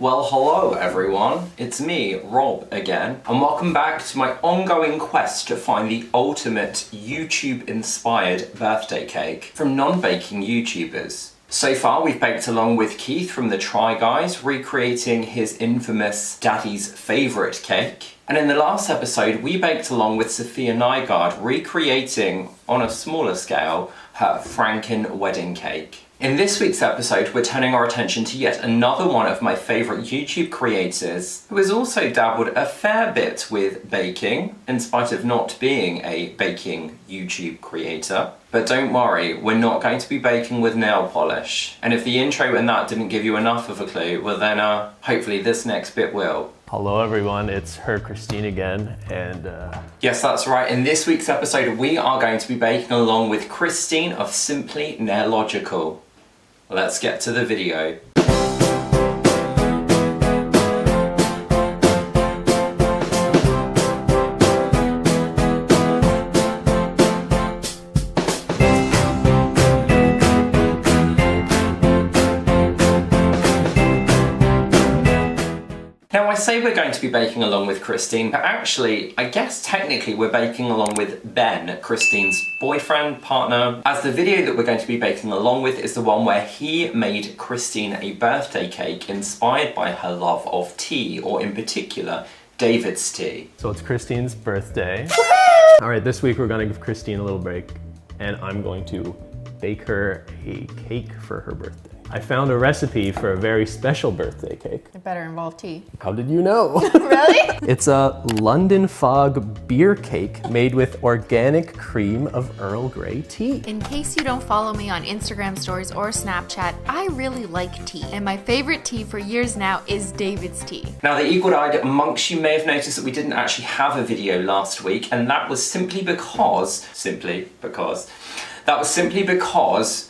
Well, hello everyone, it's me, Rob, again, and welcome back to my ongoing quest to find the ultimate YouTube-inspired birthday cake from non-baking YouTubers. So far, we've baked along with Keith from the Try Guys, recreating his infamous Daddy's Favourite cake. And in the last episode, we baked along with Sophia Nygaard, recreating, on a smaller scale, her Franken wedding cake. In this week's episode, we're turning our attention to yet another one of my favourite YouTube creators, who has also dabbled a fair bit with baking, in spite of not being a baking YouTube creator. But don't worry, we're not going to be baking with nail polish. And if the intro and that didn't give you enough of a clue, well then hopefully this next bit will. Hello everyone, it's her Christine again, and Yes, that's right. In this week's episode, we are going to be baking along with Christine of Simply Nailogical. Let's get to the video. Now I say we're going to be baking along with Christine, but actually, I guess technically we're baking along with Ben, Christine's boyfriend, partner, as the video that we're going to be baking along with is the one where he made Christine a birthday cake inspired by her love of tea, or in particular, DAVIDsTEA. so it's Christine's birthday. All right, this week we're gonna give Christine a little break, and I'm going to bake her a cake for her birthday. I found a recipe for a very special birthday cake. It better involve tea. How did you know? Really? It's a London Fog beer cake made with organic cream of Earl Grey tea. In case you don't follow me on Instagram stories or Snapchat, I really like tea. And my favorite tea for years now is DAVIDsTEA. Now the eagle-eyed monks, you may have noticed that we didn't actually have a video last week, and that was simply because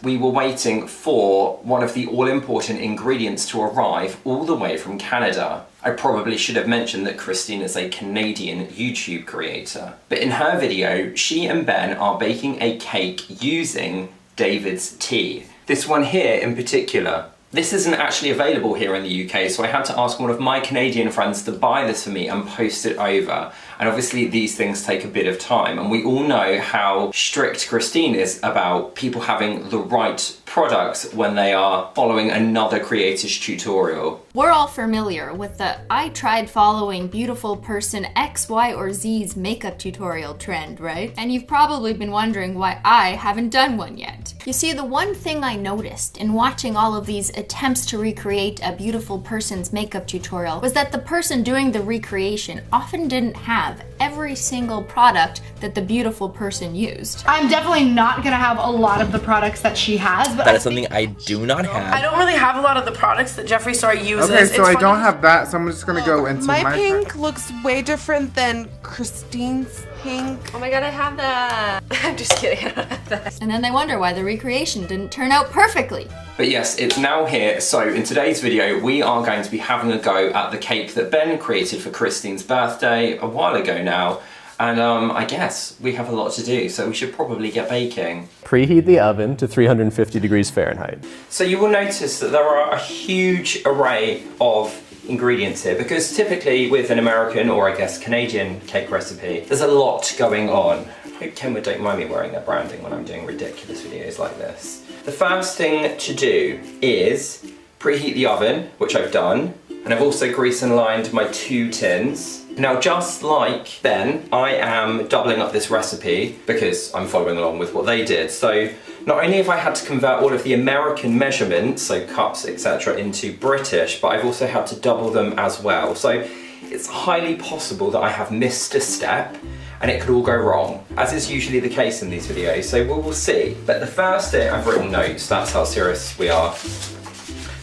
we were waiting for one of the all-important ingredients to arrive all the way from Canada. I probably should have mentioned that Christine is a Canadian YouTube creator. But in her video, she and Ben are baking a cake using DAVIDsTEA. This one here in particular. This isn't actually available here in the UK, so I had to ask one of my Canadian friends to buy this for me and post it over. And obviously these things take a bit of time, and we all know how strict Christine is about people having the right products when they are following another creator's tutorial. We're all familiar with the I tried following beautiful person X, Y, or Z's makeup tutorial trend, right? And you've probably been wondering why I haven't done one yet. You see, the one thing I noticed in watching all of these attempts to recreate a beautiful person's makeup tutorial was that the person doing the recreation often didn't have every single product that the beautiful person used. I'm definitely not gonna have a lot of the products that she has, but That is something I do not have. I don't really have a lot of the products that Jeffree Star uses. Okay, so I It's don't funny. have that, so I'm just gonna go into My my pink looks way different than Christine's pink. Oh my god, I have that. I'm just kidding, I don't have that. And then they wonder why the recreation didn't turn out perfectly. But yes, it's now here, so in today's video we are going to be having a go at the cake that Ben created for Christine's birthday a while ago now. And I guess we have a lot to do, so we should probably get baking. Preheat the oven to 350 degrees Fahrenheit. So you will notice that there are a huge array of ingredients here, because typically with an American, or I guess Canadian cake recipe, there's a lot going on. I hope Kenwood don't mind me wearing their branding when I'm doing ridiculous videos like this. The first thing to do is preheat the oven, which I've done, and I've also grease and lined my 2 tins. Now, just like Ben, I am doubling up this recipe because I'm following along with what they did. So not only have I had to convert all of the American measurements, so cups, etc., into British, but I've also had to double them as well. So it's highly possible that I have missed a step and it could all go wrong, as is usually the case in these videos, so we'll see. But the first bit, I've written notes, that's how serious we are.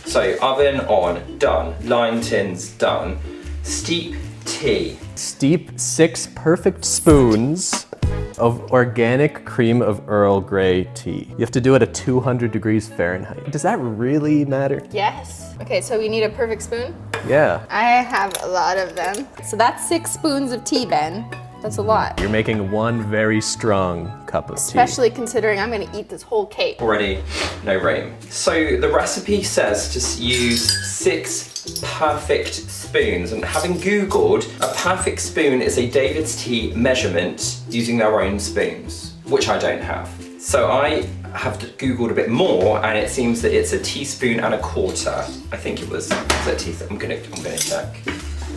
So oven on, done. Line tins, done. Steep tea. Steep 6 perfect spoons of organic cream of Earl Grey tea. You have to do it at 200 degrees Fahrenheit. Does that really matter? Yes. Okay, so we need a perfect spoon? Yeah. I have a lot of them. So that's 6 spoons of tea, Ben. That's a lot. You're making one very strong cup of tea. Especially considering I'm gonna eat this whole cake. Already no rain. So the recipe says to use 6 perfect spoons, and having Googled, a perfect spoon is a David's Tea measurement using their own spoons, which I don't have. So I have Googled a bit more, and it seems that it's a teaspoon and a quarter. I think it was a teaspoon. I'm gonna check.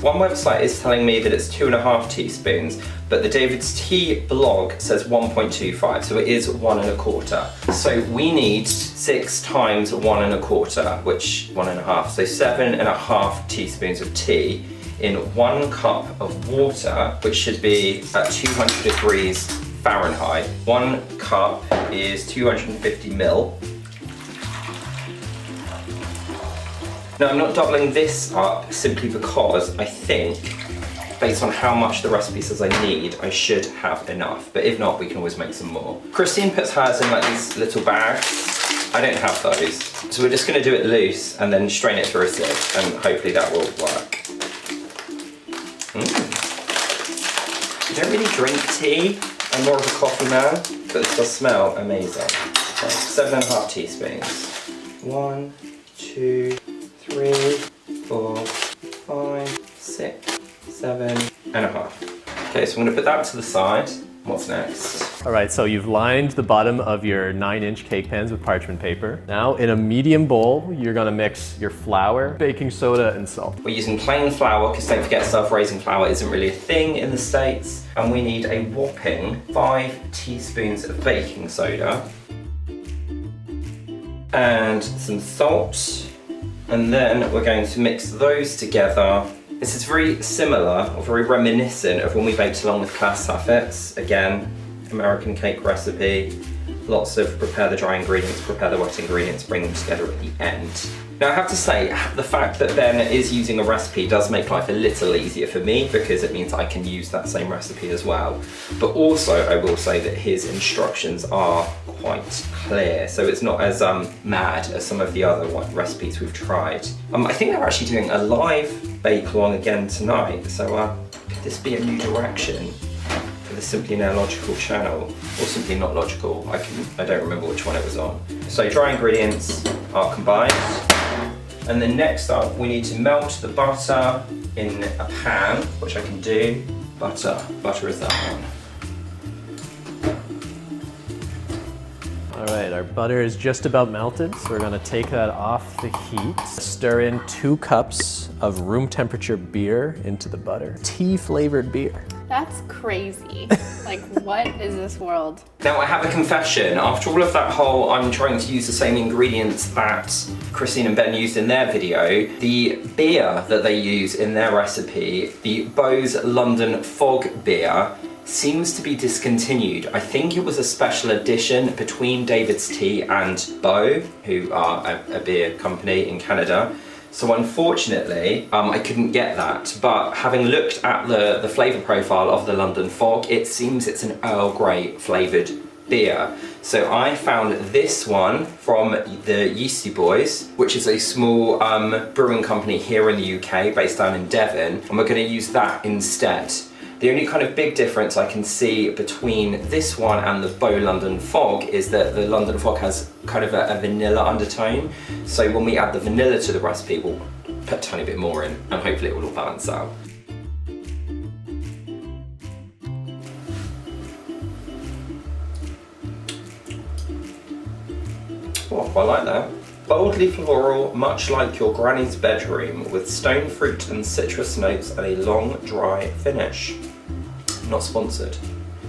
One website is telling me that it's 2.5 teaspoons, but the David's Tea blog says 1.25, so it is 1 1/4. So we need 6 times 1 1/4, which 1.5, so 7.5 teaspoons of tea in 1 cup of water, which should be at 200 degrees Fahrenheit. 1 cup is 250 ml. Now I'm not doubling this up simply because I think, based on how much the recipe says I need, I should have enough. But if not, we can always make some more. Christine puts hers in like these little bags. I don't have those. So we're just gonna do it loose and then strain it through a sieve, and hopefully that will work. I don't really drink tea. I'm more of a coffee man, but this does smell amazing. Okay, 7.5 teaspoons. 1, 2, 3, 4, 5, 6, 7.5. Okay, so I'm gonna put that to the side. What's next? All right, so you've lined the bottom of your 9-inch cake pans with parchment paper. Now in a medium bowl, you're gonna mix your flour, baking soda, and salt. We're using plain flour, because don't forget self-raising flour isn't really a thing in the States. And we need a whopping 5 teaspoons of baking soda. And some salt. And then we're going to mix those together. This is very similar, or very reminiscent of when we baked along with Class Saffets. Again, American cake recipe. Lots of prepare the dry ingredients, prepare the wet ingredients, bring them together at the end. Now I have to say, the fact that Ben is using a recipe does make life a little easier for me, because it means I can use that same recipe as well. But also I will say that his instructions are quite clear, so it's not as mad as some of the other recipes we've tried. I think they're actually doing a live bake along again tonight, so could this be a new direction for the Simply Nailogical channel, or Simply Not Logical? I don't remember which one it was on. So dry ingredients are combined, and then next up we need to melt the butter in a pan, which I can do. Butter is that one. All right, our butter is just about melted, so we're gonna take that off the heat. Stir in 2 cups of room temperature beer into the butter. Tea flavored beer. That's crazy. Like, what is this world? Now I have a confession. After all of that whole I'm trying to use the same ingredients that Christine and Ben used in their video, the beer that they use in their recipe, the Bow's London Fog beer, seems to be discontinued. I think it was a special edition between David's Tea and Bow, who are a beer company in Canada. So unfortunately, I couldn't get that, but having looked at the flavour profile of the London Fog, it seems it's an Earl Grey flavoured beer. So I found this one from the Yeasty Boys, which is a small brewing company here in the UK, based down in Devon, and we're going to use that instead. The only kind of big difference I can see between this one and the Bow London Fog is that the London Fog has kind of a vanilla undertone. So when we add the vanilla to the recipe, we'll put a tiny bit more in, and hopefully it will all balance out. Oh, I like that. Boldly floral, much like your granny's bedroom, with stone fruit and citrus notes and a long, dry finish. Not sponsored.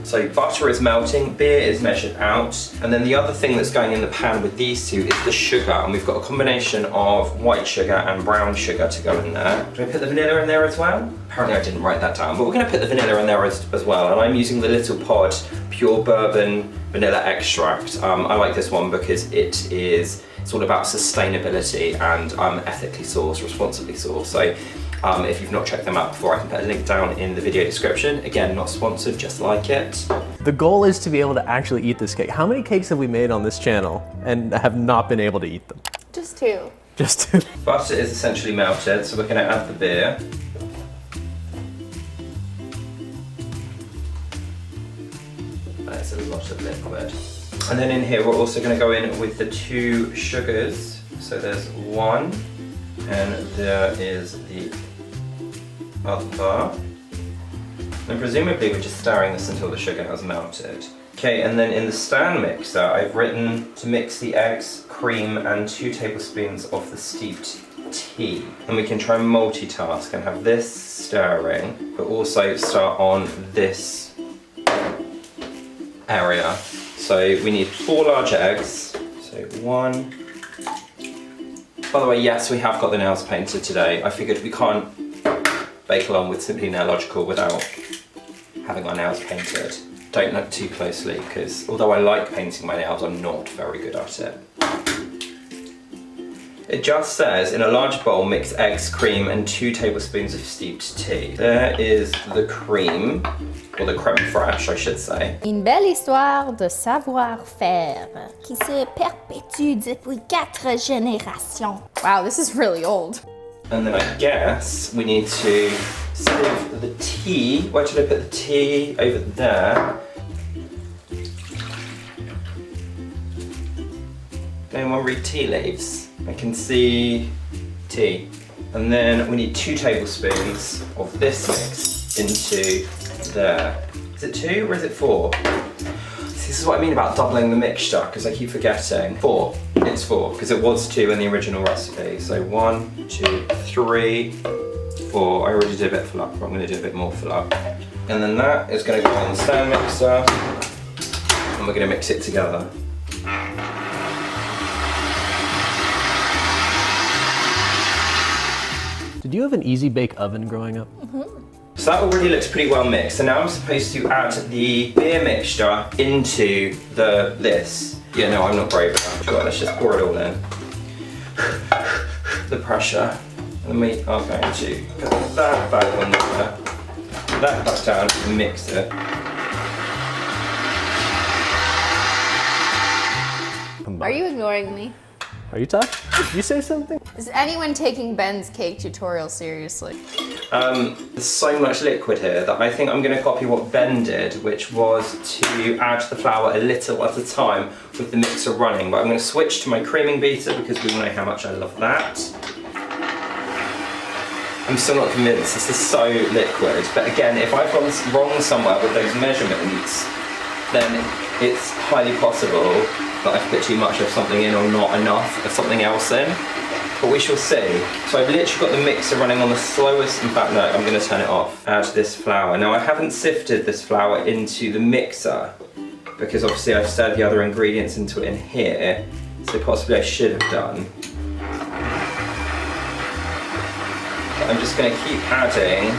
So butter is melting, beer is measured out, and then the other thing that's going in the pan with these two is the sugar, and we've got a combination of white sugar and brown sugar to go in there. Do I put the vanilla in there as well? Apparently I didn't write that down, but we're going to put the vanilla in there as well, and I'm using the Little Pod Pure Bourbon Vanilla Extract. I like this one because it's all about sustainability and ethically sourced, responsibly sourced. So if you've not checked them out before, I can put a link down in the video description. Again, not sponsored, just like it. The goal is to be able to actually eat this cake. How many cakes have we made on this channel and have not been able to eat them? Just 2. Just 2. Butter is essentially melted, so we're going to add the beer. it's a lot of liquid. And then in here we're also going to go in with the 2 sugars. So there's 1, and there is the other. And presumably we're just stirring this until the sugar has melted. Okay, and then in the stand mixer I've written to mix the eggs, cream and 2 tablespoons of the steeped tea. And we can try and multitask and have this stirring, but also start on this area. So we need 4 large eggs. So 1. By the way, yes, we have got the nails painted today. I figured we can't bake along with Simply Nailogical without having our nails painted. Don't look too closely, because although I like painting my nails, I'm not very good at it. It just says, in a large bowl, mix eggs, cream and 2 tablespoons of steeped tea. There is the cream, or the creme fraiche, I should say. Une belle histoire de savoir-faire qui se perpétue depuis 4 générations. Wow, this is really old. And then I guess we need to sieve the tea. Where should I put the tea? Over there. Does anyone read tea leaves? I can see tea. And then we need 2 tablespoons of this mix into there. Is it 2 or is it 4? This is what I mean about doubling the mixture, because I keep forgetting. 4. It's 4, because it was 2 in the original recipe. So 1, 2, 3, 4. I already did a bit for luck, but I'm going to do a bit more for luck. And then that is going to go on the stand mixer, and we're going to mix it together. Did you have an easy bake oven growing up? So that already looks pretty well mixed. So now I'm supposed to add the beer mixture into this. Yeah, no, I'm not brave enough. Go on, let's just pour it all in. The pressure. And we are going to put that back on there, that back down and mix it. Are you ignoring me? Are you talking? Did you say something? Is anyone taking Ben's cake tutorial seriously? There's so much liquid here that I think I'm going to copy what Ben did, which was to add the flour a little at a time with the mixer running. But I'm going to switch to my creaming beater because we all know how much I love that. I'm still not convinced, this is so liquid. But again, if I've gone wrong somewhere with those measurements, then it's highly possible that I've put too much of something in or not enough of something else in. But we shall see. So I've literally got the mixer running on the slowest, in fact no, I'm going to turn it off. Add this flour. Now I haven't sifted this flour into the mixer because obviously I've stirred the other ingredients into it in here, so possibly I should have done. But I'm just going to keep adding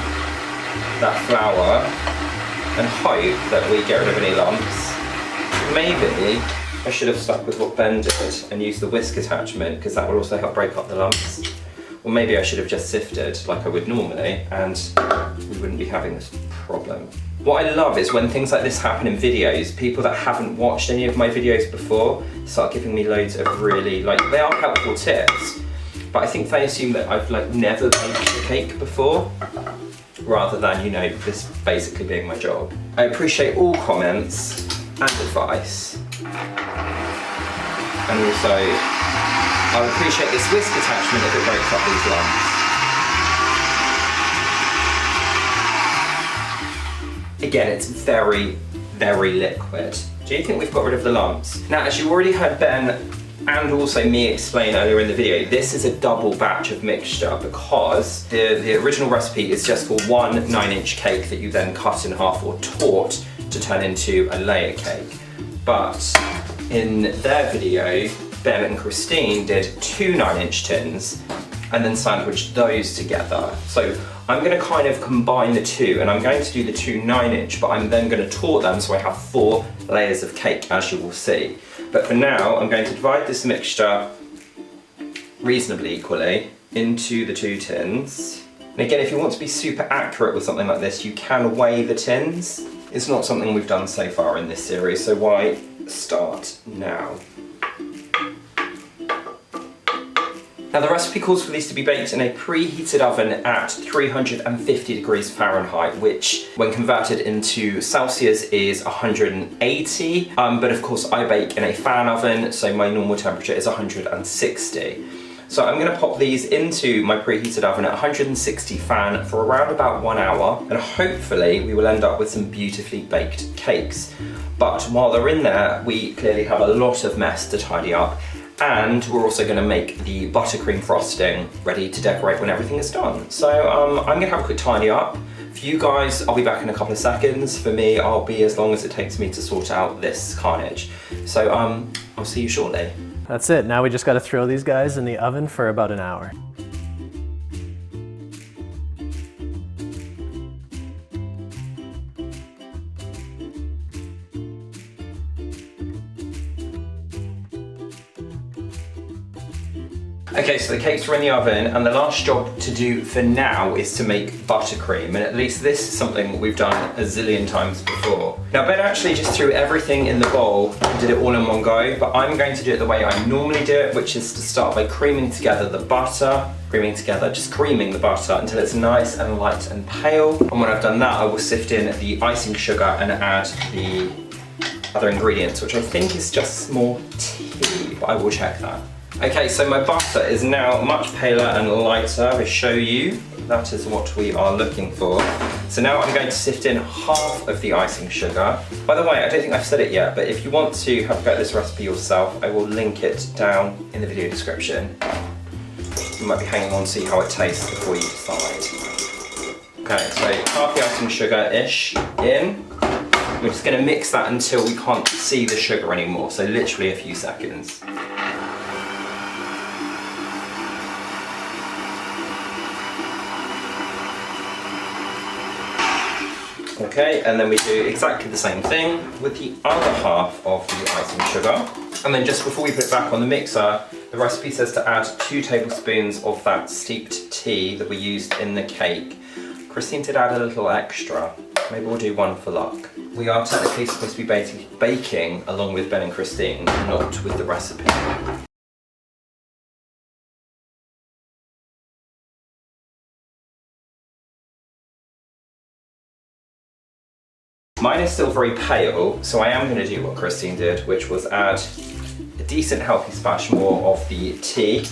that flour and hope that we get rid of any lumps. Maybe I should have stuck with what Ben did and used the whisk attachment, because that will also help break up the lumps. Or maybe I should have just sifted like I would normally and we wouldn't be having this problem. What I love is when things like this happen in videos, people that haven't watched any of my videos before start giving me loads of really, they are helpful tips, but I think they assume that I've never baked a cake before, rather than, this basically being my job. I appreciate all comments and advice. And also, I would appreciate this whisk attachment if it breaks up these lumps. Again, it's very, very liquid. Do you think we've got rid of the lumps? Now, as you already heard Ben and also me explain earlier in the video, this is a double batch of mixture because the original recipe is just for 1 9-inch cake that you then cut in half or tort to turn into a layer cake. But in their video, Ben and Christine did 2 9-inch tins and then sandwiched those together. So I'm going to kind of combine the two, and I'm going to do the 2 9-inch, but I'm then going to tort them so I have 4 layers of cake, as you will see. But for now, I'm going to divide this mixture reasonably equally into the 2 tins. And again, if you want to be super accurate with something like this, you can weigh the tins. It's not something we've done so far in this series, so why start now? Now the recipe calls for these to be baked in a preheated oven at 350 degrees Fahrenheit, which when converted into Celsius is 180. But of course I bake in a fan oven, so my normal temperature is 160. So I'm gonna pop these into my preheated oven at 160 fan for around about 1 hour, and hopefully we will end up with some beautifully baked cakes. But while they're in there, we clearly have a lot of mess to tidy up. And we're also going to make the buttercream frosting ready to decorate when everything is done. So I'm going to have a quick tidy up. For you guys, I'll be back in a couple of seconds. For me, I'll be as long as it takes me to sort out this carnage. So I'll see you shortly. That's it. Now we just got to throw these guys in the oven for about an hour. Okay, so the cakes are in the oven, and the last job to do for now is to make buttercream, and at least this is something we've done a zillion times before. Now Ben actually just threw everything in the bowl and did it all in one go, but I'm going to do it the way I normally do it, which is to start by creaming together the butter, just creaming the butter until it's nice and light and pale. And when I've done that, I will sift in the icing sugar and add the other ingredients, which I think is just more tea, but I will check that. Okay, so my butter is now much paler and lighter. I show you, that is what we are looking for. So now I'm going to sift in half of the icing sugar. By the way, I don't think I've said it yet, but if you want to have a go at this recipe yourself, I will link it down in the video description. You might be hanging on to see how it tastes before you decide. Okay, so half the icing sugar-ish in. We're just gonna mix that until we can't see the sugar anymore, so literally a few seconds. Okay, and then we do exactly the same thing with the other half of the icing sugar. And then just before we put it back on the mixer, the recipe says to add 2 tablespoons of that steeped tea that we used in the cake. Christine did add a little extra. Maybe we'll do 1 for luck. We are technically supposed to be baking along with Ben and Christine, not with the recipe. Mine is still very pale, so I am going to do what Christine did, which was add a decent healthy splash more of the tea.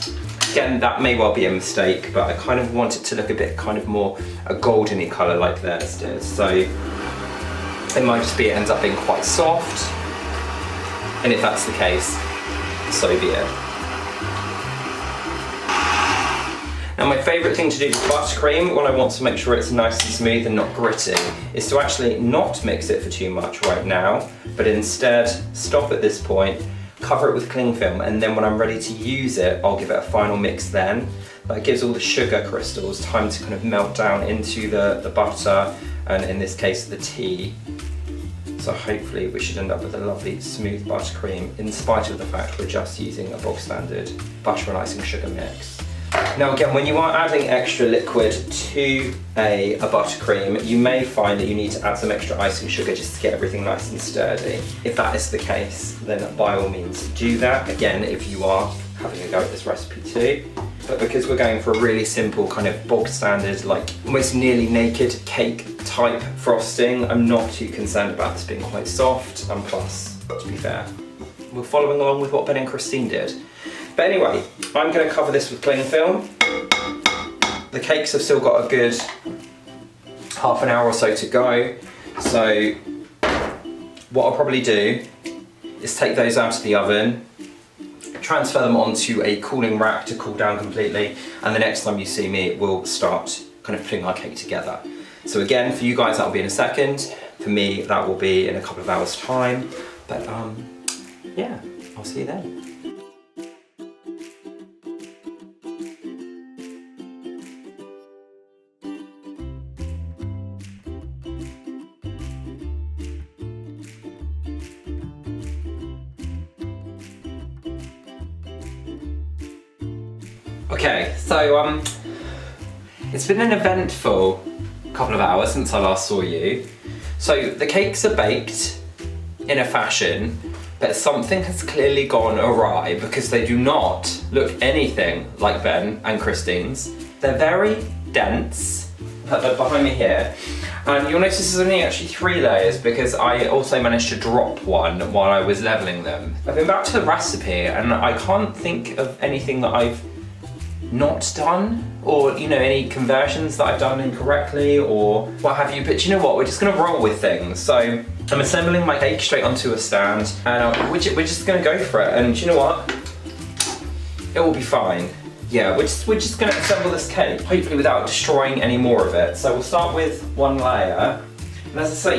Again, that may well be a mistake, but I kind of want it to look a bit kind of more a goldeny colour like theirs did. So it might just be it ends up being quite soft, and if that's the case, so be it. Now my favourite thing to do with buttercream when I want to make sure it's nice and smooth and not gritty is to actually not mix it for too much right now, but instead stop at this point, cover it with cling film, and then when I'm ready to use it, I'll give it a final mix then. That gives all the sugar crystals time to kind of melt down into the butter, and in this case the tea. So hopefully we should end up with a lovely smooth buttercream in spite of the fact we're just using a bog standard butter and icing sugar mix. Now again, when you are adding extra liquid to a buttercream, you may find that you need to add some extra icing sugar just to get everything nice and sturdy. If that is the case, then by all means do that. Again, if you are having a go at this recipe too. But because we're going for a really simple kind of bog standard, like almost nearly naked cake type frosting, I'm not too concerned about this being quite soft, and plus, to be fair, we're following along with what Ben and Christine did. But anyway, I'm going to cover this with cling film. The cakes have still got a good half an hour or so to go. So what I'll probably do is take those out of the oven, transfer them onto a cooling rack to cool down completely, and the next time you see me, we'll start kind of putting our cake together. So again, for you guys, that will be in a second. For me, that will be in a couple of hours' time. But yeah, I'll see you then. Okay, so it's been an eventful couple of hours since I last saw you. So the cakes are baked in a fashion but something has clearly gone awry because they do not look anything like Ben and Christine's. They're very dense. They're behind me here. And you'll notice there's only actually 3 layers because I also managed to drop one while I was leveling them. I've been back to the recipe and I can't think of anything that I've not done, or any conversions that I've done incorrectly or what have you, but you know what, we're just gonna roll with things. So I'm assembling my cake straight onto a stand and we're just gonna go for it, and you know what, it will be fine. Yeah, we're just gonna assemble this cake, hopefully without destroying any more of it. So we'll start with 1 layer, and as I say,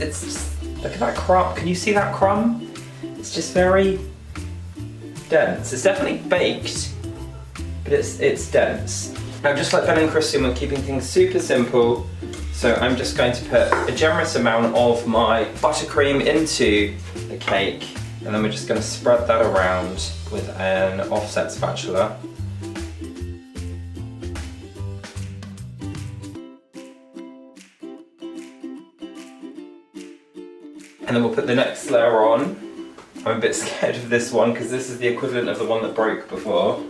it's just look at that crumb. Can you see that crumb? It's just very dense. It's definitely baked, but it's dense. Now, just like Ben and Christian, we're keeping things super simple. So I'm just going to put a generous amount of my buttercream into the cake, and then we're just going to spread that around with an offset spatula. And then we'll put the next layer on. I'm a bit scared of this one because this is the equivalent of the one that broke before.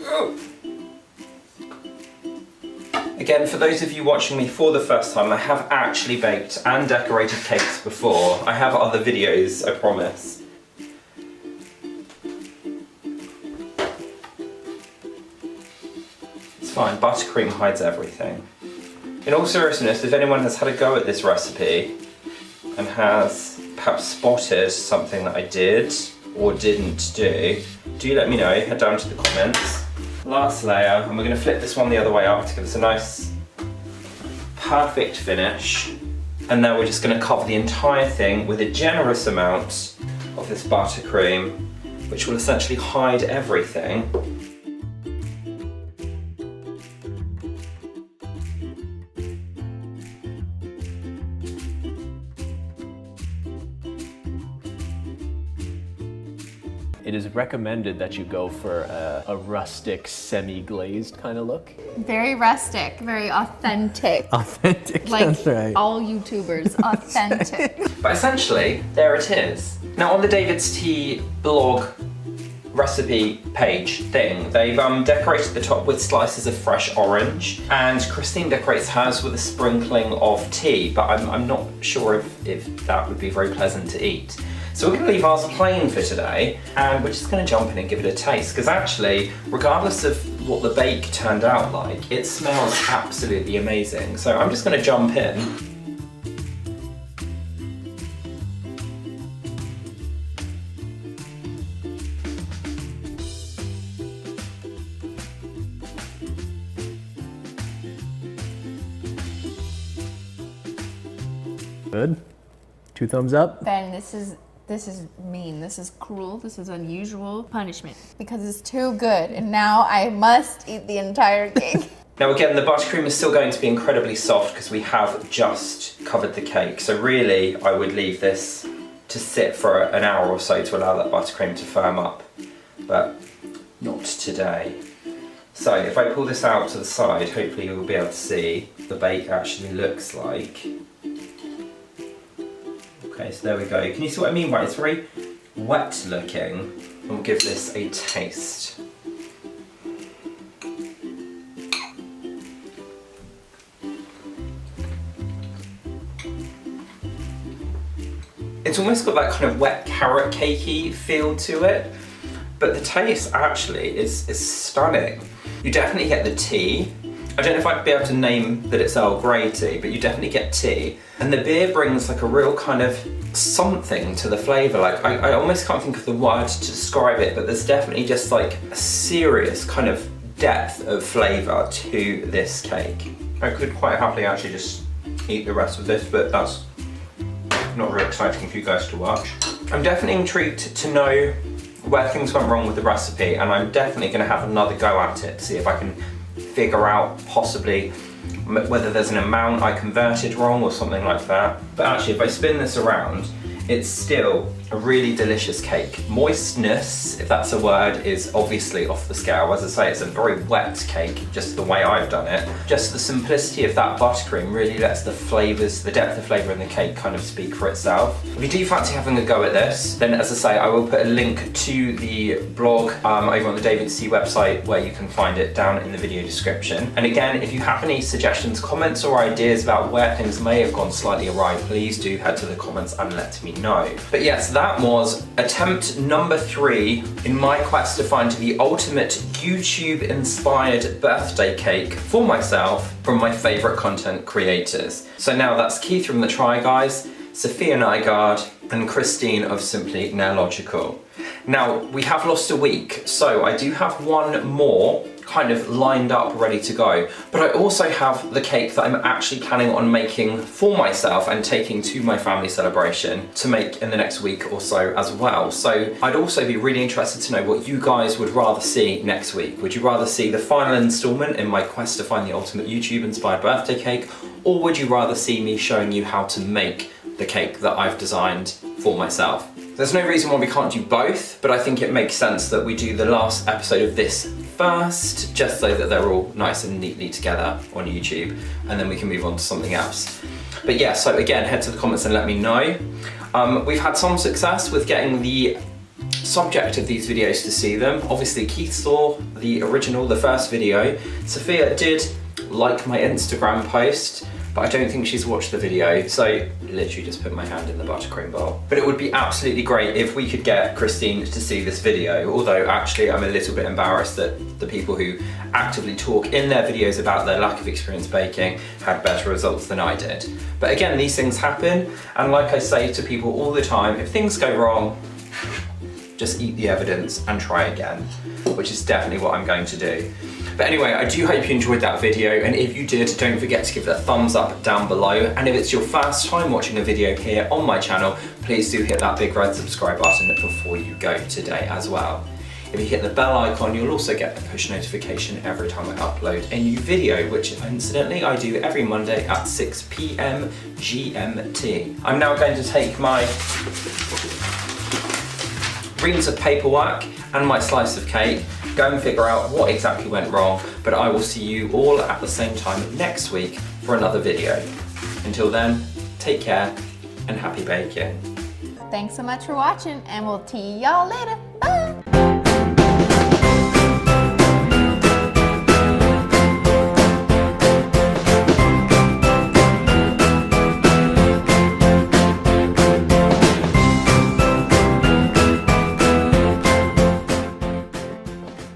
Oh. Again, for those of you watching me for the first time, I have actually baked and decorated cakes before. I have other videos, I promise. It's fine, buttercream hides everything. In all seriousness, if anyone has had a go at this recipe and has perhaps spotted something that I did or didn't do let me know, head down to the comments. Last layer, and we're going to flip this one the other way up to give us a nice, perfect finish. And now we're just going to cover the entire thing with a generous amount of this buttercream, which will essentially hide everything. It is recommended that you go for a rustic, semi-glazed kind of look. Very rustic, very authentic. Authentic, Like that's right. all YouTubers, authentic. But essentially, there it is. Now on the DAVIDsTEA blog recipe page thing, they've decorated the top with slices of fresh orange, and Christine decorates hers with a sprinkling of tea, but I'm not sure if that would be very pleasant to eat. So we're going to leave ours plain for today, and we're just going to jump in and give it a taste, because actually, regardless of what the bake turned out like, it smells absolutely amazing. So I'm just going to jump in. Good. 2 thumbs up. Ben, this is mean, this is cruel, this is unusual punishment. Because it's too good, and now I must eat the entire cake. Now again, the buttercream is still going to be incredibly soft because we have just covered the cake. So really, I would leave this to sit for an hour or so to allow that buttercream to firm up. But not today. So if I pull this out to the side, hopefully you'll be able to see what the bake actually looks like. Okay, so there we go. Can you see what I mean by it? It's very wet looking. And we'll give this a taste. It's almost got that kind of wet carrot cakey feel to it, but the taste actually is stunning. You definitely get the tea. I don't know if I'd be able to name that it's Earl Grey tea, but you definitely get tea. And the beer brings like a real kind of something to the flavour. Like I almost can't think of the word to describe it, but there's definitely just like a serious kind of depth of flavour to this cake. I could quite happily actually just eat the rest of this, but that's not really exciting for you guys to watch. I'm definitely intrigued to know where things went wrong with the recipe, and I'm definitely going to have another go at it to see if I can figure out possibly whether there's an amount I converted wrong or something like that. But actually, if I spin this around, it's still a really delicious cake. Moistness, if that's a word, is obviously off the scale. As I say, it's a very wet cake, just the way I've done it. Just the simplicity of that buttercream really lets the flavours, the depth of flavour in the cake kind of speak for itself. If you do fancy having a go at this, then as I say, I will put a link to the blog over on the DAVIDsTEA website where you can find it down in the video description. And again, if you have any suggestions, comments or ideas about where things may have gone slightly awry, please do head to the comments and let me know. But yes, that was attempt number 3 in my quest to find the ultimate YouTube inspired birthday cake for myself from my favourite content creators. So now that's Keith from the Try Guys, Sophia Nygaard and Christine of Simply Nailogical. Now, we have lost a week, so I do have one more kind of lined up, ready to go. But I also have the cake that I'm actually planning on making for myself and taking to my family celebration to make in the next week or so as well. So I'd also be really interested to know what you guys would rather see next week. Would you rather see the final installment in my quest to find the ultimate YouTube inspired birthday cake, or would you rather see me showing you how to make the cake that I've designed for myself? There's no reason why we can't do both, but I think it makes sense that we do the last episode of this first, just so that they're all nice and neatly together on YouTube, and then we can move on to something else. But yeah, so again, head to the comments and let me know. We've had some success with getting the subject of these videos to see them. Obviously, Keith saw the original, the first video. Sophia did like my Instagram post, but I don't think she's watched the video, so literally just put my hand in the buttercream bowl. But it would be absolutely great if we could get Christine to see this video, although actually I'm a little bit embarrassed that the people who actively talk in their videos about their lack of experience baking had better results than I did. But again, these things happen, and like I say to people all the time, if things go wrong, just eat the evidence and try again, which is definitely what I'm going to do. But anyway, I do hope you enjoyed that video, and if you did, don't forget to give it a thumbs up down below. And if it's your first time watching a video here on my channel, please do hit that big red subscribe button before you go today as well. If you hit the bell icon, you'll also get a push notification every time I upload a new video, which incidentally I do every Monday at 6 PM GMT. I'm now going to take my reams of paperwork and my slice of cake, go and figure out what exactly went wrong, but I will see you all at the same time next week for another video. Until then, take care and happy baking. Thanks so much for watching, and we'll see y'all later. Bye!